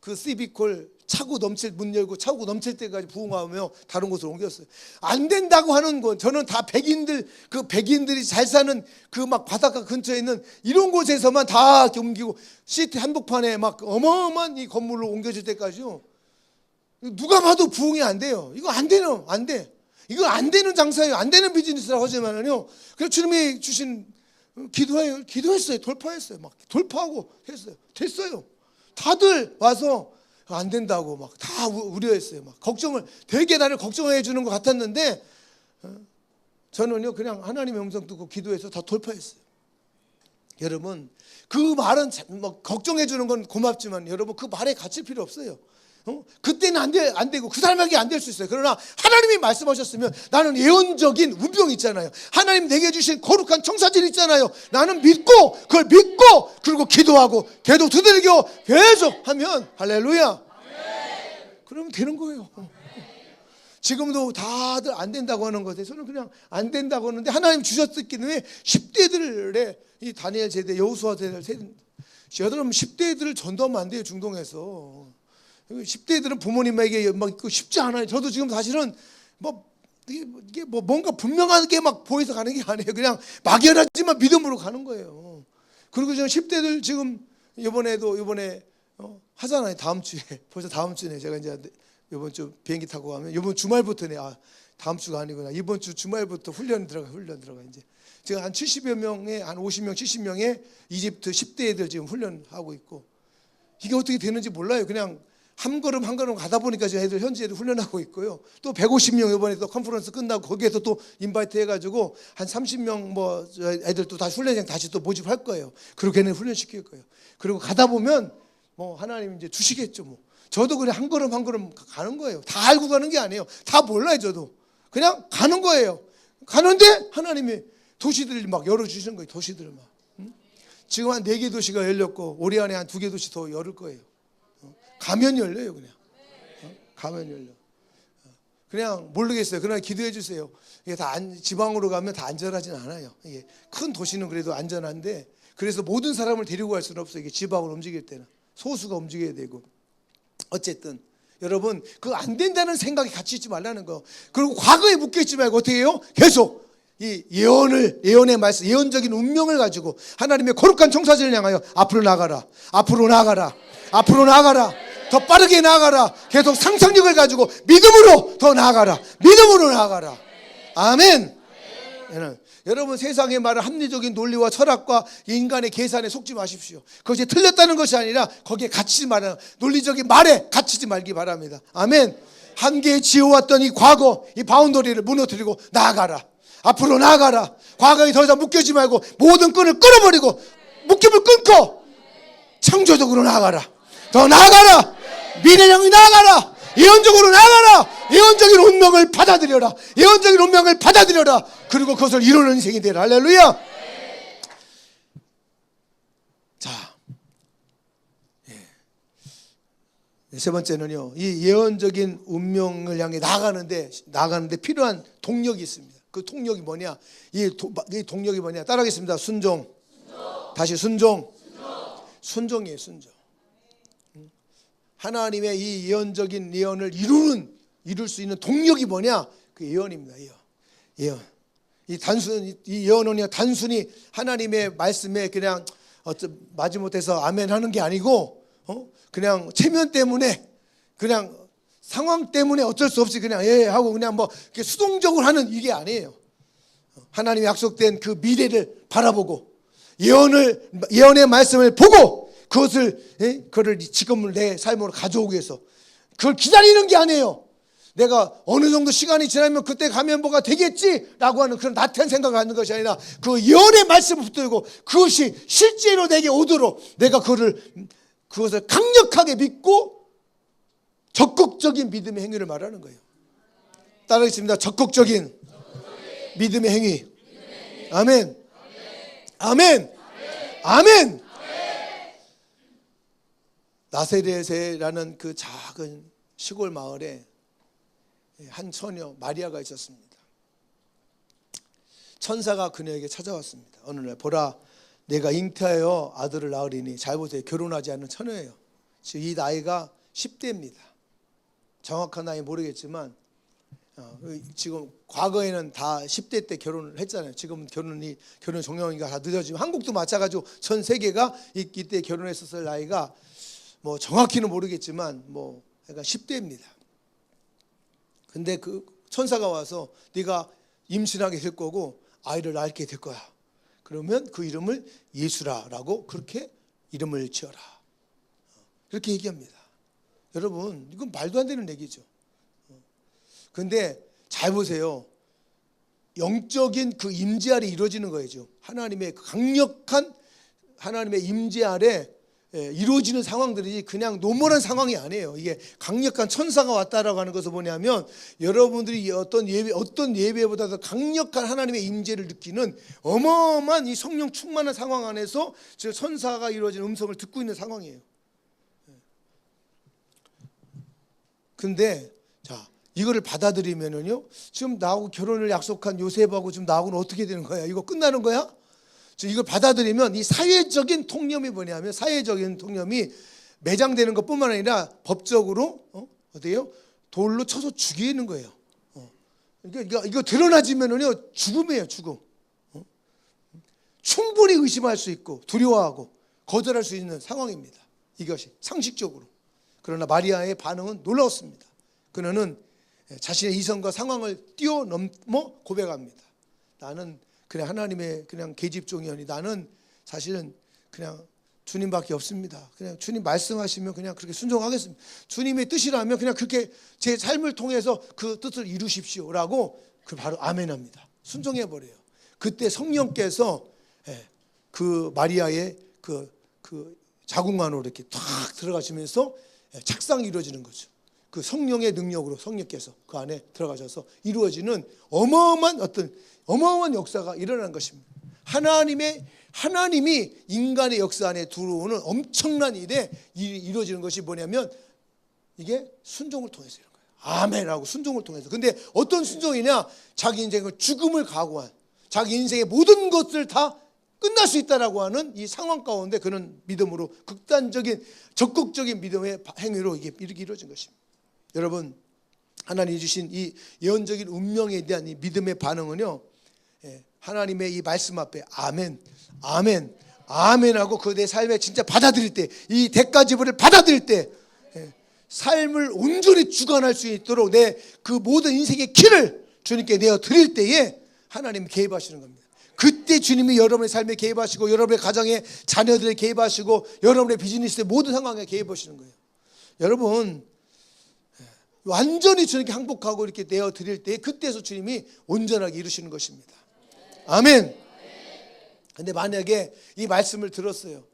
S1: 그 시비콜 차고 넘칠 문 열고 차고 넘칠 때까지 부흥하며 다른 곳으로 옮겼어요. 안 된다고 하는 건 저는 다 백인들, 그 백인들이 잘 사는 그 막 바닷가 근처에 있는 이런 곳에서만 다 옮기고 시티 한복판에 막 어마어마한 이 건물로 옮겨질 때까지요. 누가 봐도 부흥이 안 돼요. 이거 안 되는, 안 돼. 이거 안 되는 장사예요. 안 되는 비즈니스라고 하지만은요. 그래서 주님이 주신 기도했어요. 돌파했어요. 막 돌파하고 했어요. 됐어요. 다들 와서 안 된다고 막 다 우려했어요. 막 걱정을 되게 나를 걱정해 주는 것 같았는데 저는요 그냥 하나님의 음성 듣고 기도해서 다 돌파했어요. 여러분 그 말은 뭐 걱정해 주는 건 고맙지만 여러분 그 말에 갇힐 필요 없어요. 그때는 안 되고 그 사람에게 안 될 수 있어요. 그러나 하나님이 말씀하셨으면 나는 예언적인 운명 있잖아요. 하나님 내게 주신 거룩한 청사진 있잖아요. 나는 믿고 그걸 믿고 그리고 기도하고 계속 두들겨 계속 하면 할렐루야. 그러면 되는 거예요. 지금도 다들 안 된다고 하는 것에 저는 그냥 안 된다고 하는데 하나님 주셨기 때문에 10대들의 이 다니엘 세대 여호수아 세대 여러분 10대들을 전도하면 안 돼요. 중동에서 10대들은 부모님에게 막 쉽지 않아요. 저도 지금 사실은 이게 뭔가 분명하게 막 보여서 가는 게 아니에요. 그냥 막연하지만 믿음으로 가는 거예요. 그리고 저는 10대들 지금 이번에 하잖아요. 다음 주에 벌써 다음 주네. 제가 이제 이번 주 비행기 타고 가면 이번 주말부터네. 다음 주가 아니구나. 이번 주 주말부터 훈련 들어가 이제. 지금 한 70여 명에 한 50명, 70명의 이집트 10대 애들 지금 훈련하고 있고 이게 어떻게 되는지 몰라요. 그냥 한 걸음 한 걸음 가다 보니까 지금 애들 현지 애들 훈련하고 있고요. 또 150명 이번에 또 컨퍼런스 끝나고 거기에서 또 인바이트 해가지고 한 30명 뭐 애들 또 다시 훈련장 다시 또 모집할 거예요. 그리고 걔네 훈련시킬 거예요. 그리고 가다 보면 뭐 하나님 이제 주시겠죠 뭐. 저도 그냥 한 걸음 한 걸음 가는 거예요. 다 알고 가는 게 아니에요. 다 몰라요 저도. 그냥 가는 거예요. 가는데 하나님이 도시들을 막 열어주시는 거예요. 도시들을 막. 지금 한 4개 도시가 열렸고 올해 안에 한 2개 도시 더 열을 거예요. 가면 열려요 그냥. 가면 열려. 그냥 모르겠어요. 그러나 기도해 주세요. 이게 다 지방으로 가면 다 안전하진 않아요. 이게 큰 도시는 그래도 안전한데 그래서 모든 사람을 데리고 갈 수는 없어요. 이게 지방으로 움직일 때는 소수가 움직여야 되고. 어쨌든 여러분 그 안 된다는 생각이 같이 있지 말라는 거. 그리고 과거에 묶여 있지 말고 어떻게 해요? 계속 이 예언의 말씀, 예언적인 운명을 가지고 하나님의 거룩한 청사진을 향하여 앞으로 나가라. 앞으로 나가라. 앞으로 나가라. 더 빠르게 나가라. 계속 상상력을 가지고 믿음으로 더 나가라. 믿음으로 나가라. 아멘. 여러분 세상의 말은 합리적인 논리와 철학과 인간의 계산에 속지 마십시오. 그것이 틀렸다는 것이 아니라 거기에 갇히지 말아요. 논리적인 말에 갇히지 말기 바랍니다. 아멘. 한계에 지어왔던 이 과거, 이 바운더리를 무너뜨리고 나아가라. 앞으로 나아가라. 과거에 더 이상 묶여지 말고 모든 끈을 끊어버리고 묶임을 끊고 창조적으로 나아가라. 더 나아가라. 미래형이 나아가라. 예언적으로 나아가라. 예언적인 운명을 받아들여라. 예언적인 운명을 받아들여라. 그리고 그것을 이루는 인생이 되라. 할렐루야. 자, 세 번째는요. 이 예언적인 운명을 향해 나아가는데 필요한 동력이 있습니다. 그 동력이 뭐냐? 이 동력이 뭐냐? 따라하겠습니다. 순종. 다시 순종. 순종이에요. 순종. 하나님의 이 예언적인 예언을 이룰 수 있는 동력이 뭐냐? 그 예언입니다. 예언. 이 예언은 단순히 하나님의 말씀에 그냥 마지못해서 아멘 하는 게 아니고 그냥 체면 때문에 그냥 상황 때문에 어쩔 수 없이 그냥 예 하고 그냥 뭐 수동적으로 하는 이게 아니에요. 하나님이 약속된 그 미래를 바라보고 예언의 말씀을 보고 그거를 지금 내 삶으로 가져오기 위해서 그걸 기다리는 게 아니에요. 내가 어느 정도 시간이 지나면 그때 가면 뭐가 되겠지라고 하는 그런 나태한 생각을 갖는 것이 아니라 그 예언의 말씀을 붙들고 그것이 실제로 내게 오도록 내가 그것을 강력하게 믿고 적극적인 믿음의 행위를 말하는 거예요. 따라하겠습니다. 적극적인 믿음의 행위. 아멘. 아멘. 아멘. 나사렛이라는 그 작은 시골 마을에 한 처녀 마리아가 있었습니다. 천사가 그녀에게 찾아왔습니다. 어느 날 보라 내가 잉태하여 아들을 낳으리니. 잘 보세요. 결혼하지 않는 처녀예요. 지금 이 나이가 10대입니다. 정확한 나이 모르겠지만 지금 과거에는 다 10대 때 결혼을 했잖아요. 지금은 결혼 종료가 다 늦어지고, 한국도 마찬가지고 전 세계가 이때 결혼했었을 나이가 뭐 정확히는 모르겠지만 뭐 그러니까 10대입니다. 근데 그 천사가 와서 네가 임신하게 될 거고 아이를 낳게 될 거야. 그러면 그 이름을 예수라라고 그렇게 이름을 지어라. 그렇게 얘기합니다. 여러분, 이건 말도 안 되는 얘기죠. 근데 잘 보세요. 영적인 그 임재 아래 이루어지는 거죠. 하나님의 강력한 하나님의 임재 아래 이루어지는 상황들이 그냥 노멀한 상황이 아니에요. 이게 강력한 천사가 왔다라고 하는 것을 뭐냐면, 여러분들이 어떤 예배보다도 강력한 하나님의 임재를 느끼는 어마어마한 이 성령 충만한 상황 안에서 저 천사가 이루어지는 음성을 듣고 있는 상황이에요. 근데 자, 이거를 받아들이면은요, 지금 나하고 결혼을 약속한 요셉하고 지금 나하고는 어떻게 되는 거야? 이거 끝나는 거야? 이걸 받아들이면 이 사회적인 통념이 뭐냐면, 사회적인 통념이 매장되는 것뿐만 아니라 법적으로 어때요? 돌로 쳐서 죽이는 거예요. 이거 드러나지면은요, 죽음이에요, 죽음. 충분히 의심할 수 있고 두려워하고 거절할 수 있는 상황입니다. 이것이 상식적으로. 그러나 마리아의 반응은 놀라웠습니다. 그녀는 자신의 이성과 상황을 뛰어넘어 고백합니다. 나는 그냥 하나님의 그냥 계집종이오니 나는 사실은 그냥 주님밖에 없습니다. 그냥 주님 말씀하시면 그냥 그렇게 순종하겠습니다. 주님의 뜻이라면 그냥 그렇게 제 삶을 통해서 그 뜻을 이루십시오라고 그 바로 아멘합니다. 순종해 버려요. 그때 성령께서 그 마리아의 그 자궁 안으로 이렇게 탁 들어가시면서 착상이 이루어지는 거죠. 그 성령의 능력으로 성령께서 그 안에 들어가셔서 이루어지는 어마어마한 역사가 일어난 것입니다. 하나님이 인간의 역사 안에 들어오는 엄청난 일에 이루어지는 것이 뭐냐면, 이게 순종을 통해서 이런 거예요. 아멘하고 순종을 통해서. 근데 어떤 순종이냐? 자기 인생을 죽음을 각오한, 자기 인생의 모든 것을 다 끝날 수 있다라고 하는 이 상황 가운데 그는 믿음으로 극단적인 적극적인 믿음의 행위로 이렇게 이루어진 것입니다. 여러분, 하나님이 주신 이 예언적인 운명에 대한 이 믿음의 반응은요, 하나님의 이 말씀 앞에 아멘, 아멘, 아멘하고 그 내 삶에 진짜 받아들일 때, 이 대가지불을 받아들일 때 삶을 온전히 주관할 수 있도록 내 그 모든 인생의 키를 주님께 내어 드릴 때에 하나님이 개입하시는 겁니다. 그때 주님이 여러분의 삶에 개입하시고, 여러분의 가정에 자녀들에 개입하시고, 여러분의 비즈니스의 모든 상황에 개입하시는 거예요. 여러분, 완전히 주님께 항복하고 이렇게 내어 드릴 때 그때서 주님이 온전하게 이루시는 것입니다. 아멘. 근데 만약에 이 말씀을 들었어요,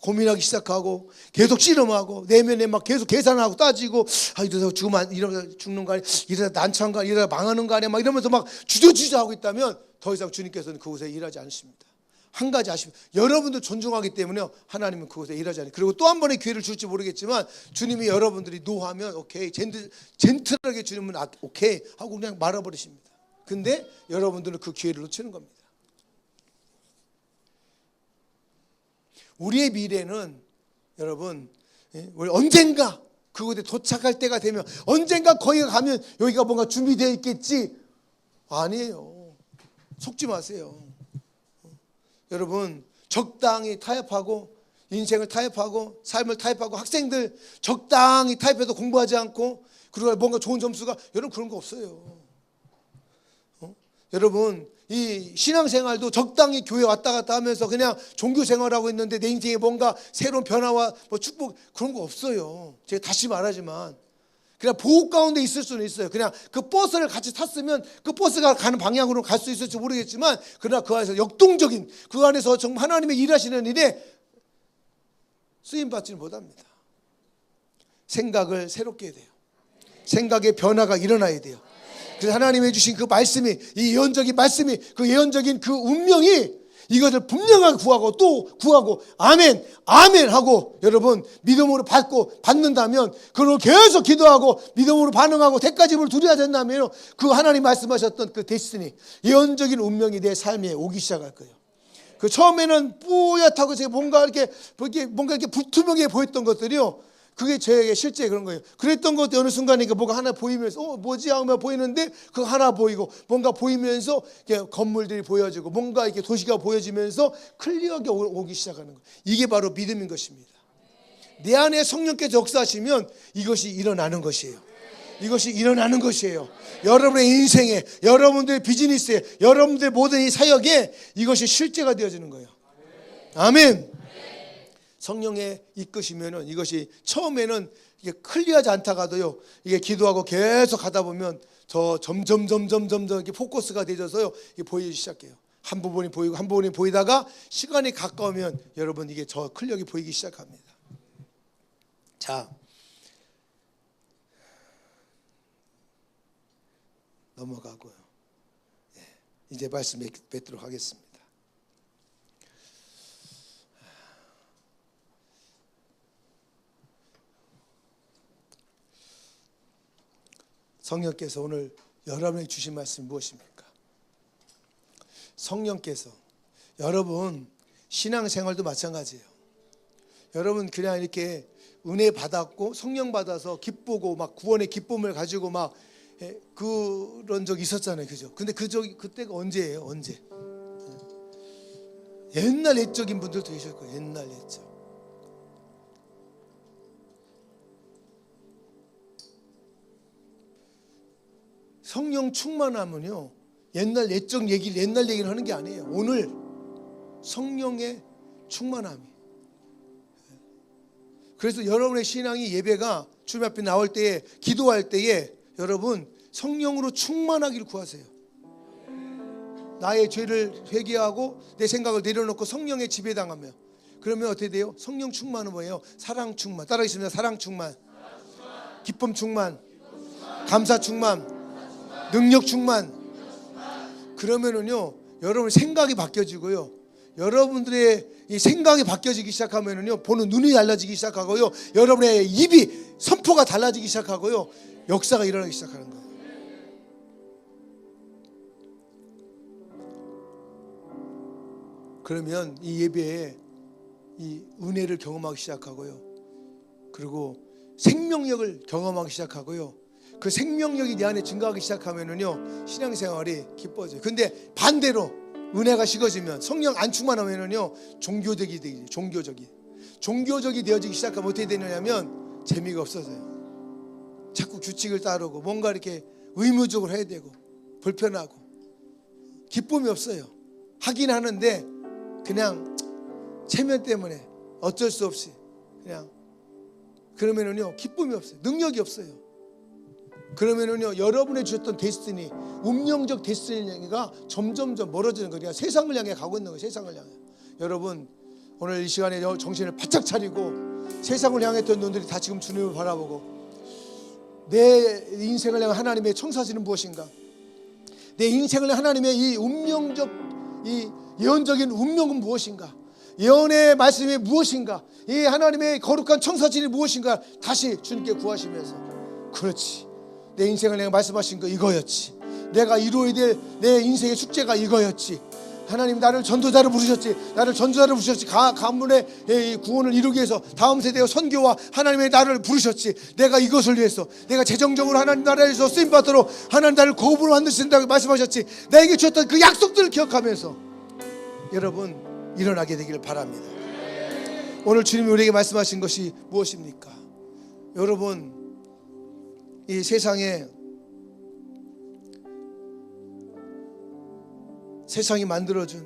S1: 고민하기 시작하고 계속 씨름하고 내면에 막 계속 계산하고 따지고, 이러다 죽는 거 아니야, 이러다 난처한 거 아니야, 이러다 망하는 거 아니야, 막 이러면서 막 주저주저하고 있다면 더 이상 주님께서는 그곳에 일하지 않으십니다. 한 가지 아십니다. 여러분들 존중하기 때문에 하나님은 그곳에 일하지 않아요. 그리고 또 한 번의 기회를 줄지 모르겠지만 주님이 여러분들이 노하면 오케이, 젠틀하게 주님은 오케이 하고 그냥 말아버리십니다. 근데 여러분들은 그 기회를 놓치는 겁니다. 우리의 미래는 여러분, 우리 언젠가 그곳에 도착할 때가 되면, 언젠가 거기 가면 여기가 뭔가 준비되어 있겠지. 아니에요. 속지 마세요. 여러분, 적당히 타협하고, 인생을 타협하고, 삶을 타협하고, 학생들 적당히 타협해도 공부하지 않고, 그리고 뭔가 좋은 점수가, 여러분 그런 거 없어요. 여러분, 이 신앙생활도 적당히 교회 왔다 갔다 하면서 그냥 종교생활하고 있는데 내 인생에 뭔가 새로운 변화와 뭐 축복, 그런 거 없어요. 제가 다시 말하지만 그냥 보호 가운데 있을 수는 있어요. 그냥 그 버스를 같이 탔으면 그 버스가 가는 방향으로 갈 수 있을지 모르겠지만, 그러나 그 안에서 역동적인, 그 안에서 정말 하나님의 일하시는 일에 쓰임받지는 못합니다. 생각을 새롭게 해야 돼요. 생각의 변화가 일어나야 돼요. 그래서 하나님이 주신 그 말씀이, 이 예언적인 말씀이, 그 예언적인 그 운명이 이것을 분명하게 구하고 또 구하고 아멘, 아멘 하고 여러분 믿음으로 받는다면, 그걸 계속 기도하고 믿음으로 반응하고 대가집을 두려야 된다면, 그 하나님 말씀하셨던 그 데스티니, 예언적인 운명이 내 삶에 오기 시작할 거예요. 그 처음에는 뿌옇다고 제가 뭔가 이렇게 불투명해 보였던 것들이요, 그게 저에게 실제 그런 거예요. 그랬던 것도 어느 순간에 뭐가 하나 보이면서 뭐지 하면 보이는데 그 하나 보이고 뭔가 보이면서 건물들이 보여지고 뭔가 이렇게 도시가 보여지면서 클리어하게 오기 시작하는 거예요. 이게 바로 믿음인 것입니다. 내 안에 성령께서 역사하시면 이것이 일어나는 것이에요. 이것이 일어나는 것이에요. 여러분의 인생에, 여러분들의 비즈니스에, 여러분들의 모든 이 사역에 이것이 실제가 되어지는 거예요. 아멘. 성령에 이끄시면은 이것이 처음에는 이게 클리어하지 않다가도요, 이게 기도하고 계속 가다 보면 더 점점 이렇게 포커스가 되어져서요, 이게 보이기 시작해요. 한 부분이 보이고 한 부분이 보이다가 시간이 가까우면 여러분 이게 저 클리어하게 보이기 시작합니다. 자, 넘어가고요. 이제 말씀 뵙도록 하겠습니다. 성령께서 오늘 여러분에게 주신 말씀이 무엇입니까? 성령께서 여러분 신앙생활도 마찬가지예요. 여러분 그냥 이렇게 은혜 받았고 성령 받아서 기쁘고 막 구원의 기쁨을 가지고 막 그런 적 있었잖아요, 그죠? 근데 그때가 언제예요? 언제? 옛날 옛적인 분들도 계실 거예요. 옛날 옛적. 성령 충만하면요, 옛날 옛적 얘기를 옛날 얘기를 하는 게 아니에요. 오늘 성령의 충만함이. 그래서 여러분의 신앙이 예배가 주님 앞에 나올 때에 기도할 때에 여러분 성령으로 충만하기를 구하세요. 나의 죄를 회개하고 내 생각을 내려놓고 성령의 지배당하며, 그러면 어떻게 돼요? 성령 충만은 뭐예요? 사랑 충만. 따라하겠습니다. 사랑 충만, 기쁨 충만, 감사 충만, 능력 충만. 그러면은요, 여러분 생각이 바뀌어지고요, 여러분들의 이 생각이 바뀌어지기 시작하면은요, 보는 눈이 달라지기 시작하고요, 여러분의 입이 선포가 달라지기 시작하고요, 역사가 일어나기 시작하는 거예요. 그러면 이 예배에 이 은혜를 경험하기 시작하고요, 그리고 생명력을 경험하기 시작하고요, 그 생명력이 내 안에 증가하기 시작하면은요, 신앙생활이 기뻐져요. 근데 반대로 은혜가 식어지면, 성령 안 충만하면은요, 종교적이 되어지기 시작하면 어떻게 되느냐면 재미가 없어져요. 자꾸 규칙을 따르고 뭔가 이렇게 의무적으로 해야 되고 불편하고 기쁨이 없어요. 하긴 하는데 그냥 체면 때문에 어쩔 수 없이 그냥, 그러면은요 기쁨이 없어요. 능력이 없어요. 그러면은요, 여러분의 주셨던 데스티니, 운명적 데스티니가 점점점 멀어지는 거예요. 세상을 향해 가고 있는 거예요. 세상을 향해. 여러분 오늘 이 시간에 정신을 바짝 차리고 세상을 향했던 눈들이 다 지금 주님을 바라보고, 내 인생을 향한 하나님의 청사진은 무엇인가? 내 인생을 향한 하나님의 이 운명적, 이 예언적인 운명은 무엇인가? 예언의 말씀이 무엇인가? 이 하나님의 거룩한 청사진이 무엇인가? 다시 주님께 구하시면서, 그렇지, 내 인생을 내가 말씀하신 거 이거였지, 내가 이루어야 될 내 인생의 숙제가 이거였지, 하나님 나를 전도자로 부르셨지, 가문의 구원을 이루기 위해서 다음 세대의 선교와 하나님의 나를 부르셨지, 내가 이것을 위해서, 내가 재정적으로 하나님 나라에서 쓰임받도록 하나님 나를 거부를 만드신다고 말씀하셨지, 나에게 주셨던 그 약속들을 기억하면서 여러분 일어나게 되기를 바랍니다. 오늘 주님이 우리에게 말씀하신 것이 무엇입니까? 여러분, 이 세상이 만들어준,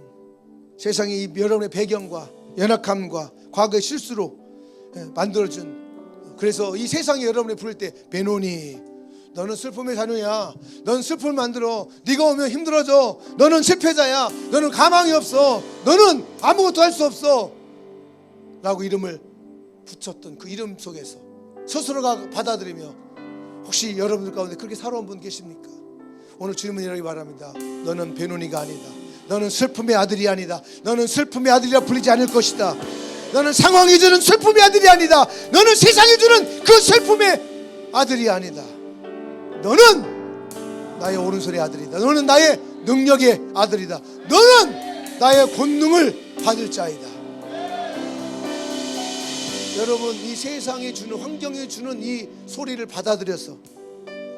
S1: 세상이 여러분의 배경과 연약함과 과거의 실수로 만들어준, 그래서 이 세상이 여러분을 부를 때, 베노니 너는 슬픔의 자녀야, 넌 슬픔을 만들어, 네가 오면 힘들어져, 너는 실패자야, 너는 가망이 없어, 너는 아무것도 할 수 없어 라고 이름을 붙였던 그 이름 속에서 스스로가 받아들이며, 혹시 여러분들 가운데 그렇게 살아온 분 계십니까? 오늘 주님은 이러기 바랍니다. 너는 베노니가 아니다. 너는 슬픔의 아들이 아니다. 너는 슬픔의 아들이라 불리지 않을 것이다. 너는 상황이 주는 슬픔의 아들이 아니다. 너는 세상이 주는 그 슬픔의 아들이 아니다. 너는 나의 오른손의 아들이다. 너는 나의 능력의 아들이다. 너는 나의 권능을 받을 자이다. 여러분, 이 세상이 주는, 환경이 주는 이 소리를 받아들였어.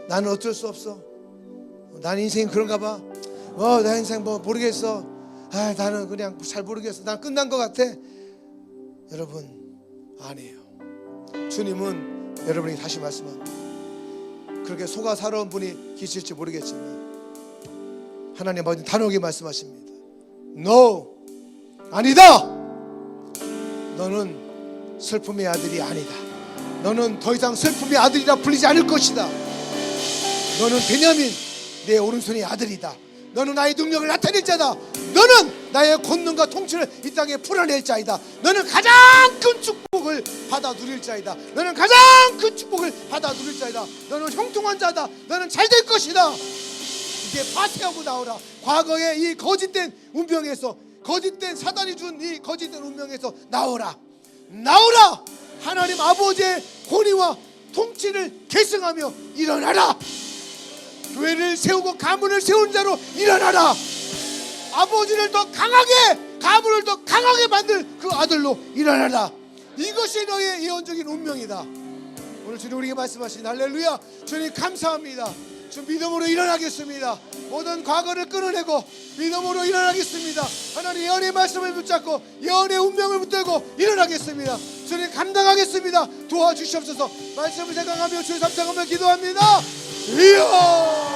S1: 나는 어쩔 수 없어. 난 인생이 그런가 봐. 나 인생 뭐 모르겠어. 나는 그냥 잘 모르겠어. 난 끝난 것 같아. 여러분, 아니에요. 주님은 여러분이 다시 말씀합니다. 그렇게 속아 살아온 분이 계실지 모르겠지만 하나님 아버지 단호하게 말씀하십니다. No, 아니다. 너는 슬픔의 아들이 아니다. 너는 더 이상 슬픔의 아들이라 불리지 않을 것이다. 너는 베냐민, 내 오른손의 아들이다. 너는 나의 능력을 나타낼 자다. 너는 나의 권능과 통치를 이 땅에 풀어낼 자이다. 너는 가장 큰 축복을 받아 누릴 자이다. 너는 가장 큰 축복을 받아 누릴 자이다. 너는 형통한 자다. 너는 잘 될 것이다. 이제 파쇄하고 나오라. 과거의 이 거짓된 운명에서, 거짓된 사단이 준 이 거짓된 운명에서 나오라. 나오라. 하나님 아버지의 권위와 통치를 계승하며 일어나라. 교회를 세우고 가문을 세운 자로 일어나라. 아버지를 더 강하게, 가문을 더 강하게 만들 그 아들로 일어나라. 이것이 너의 예언적인 운명이다. 오늘 주님 우리에게 말씀하신 할렐루야. 주님 감사합니다. 주 믿음으로 일어나겠습니다. 모든 과거를 끊어내고 믿음으로 일어나겠습니다. 하나님 예언의 말씀을 붙잡고 예언의 운명을 붙들고 일어나겠습니다. 주님 감당하겠습니다. 도와주시옵소서. 말씀을 생각하며 주의 삼창하며 기도합니다. 이여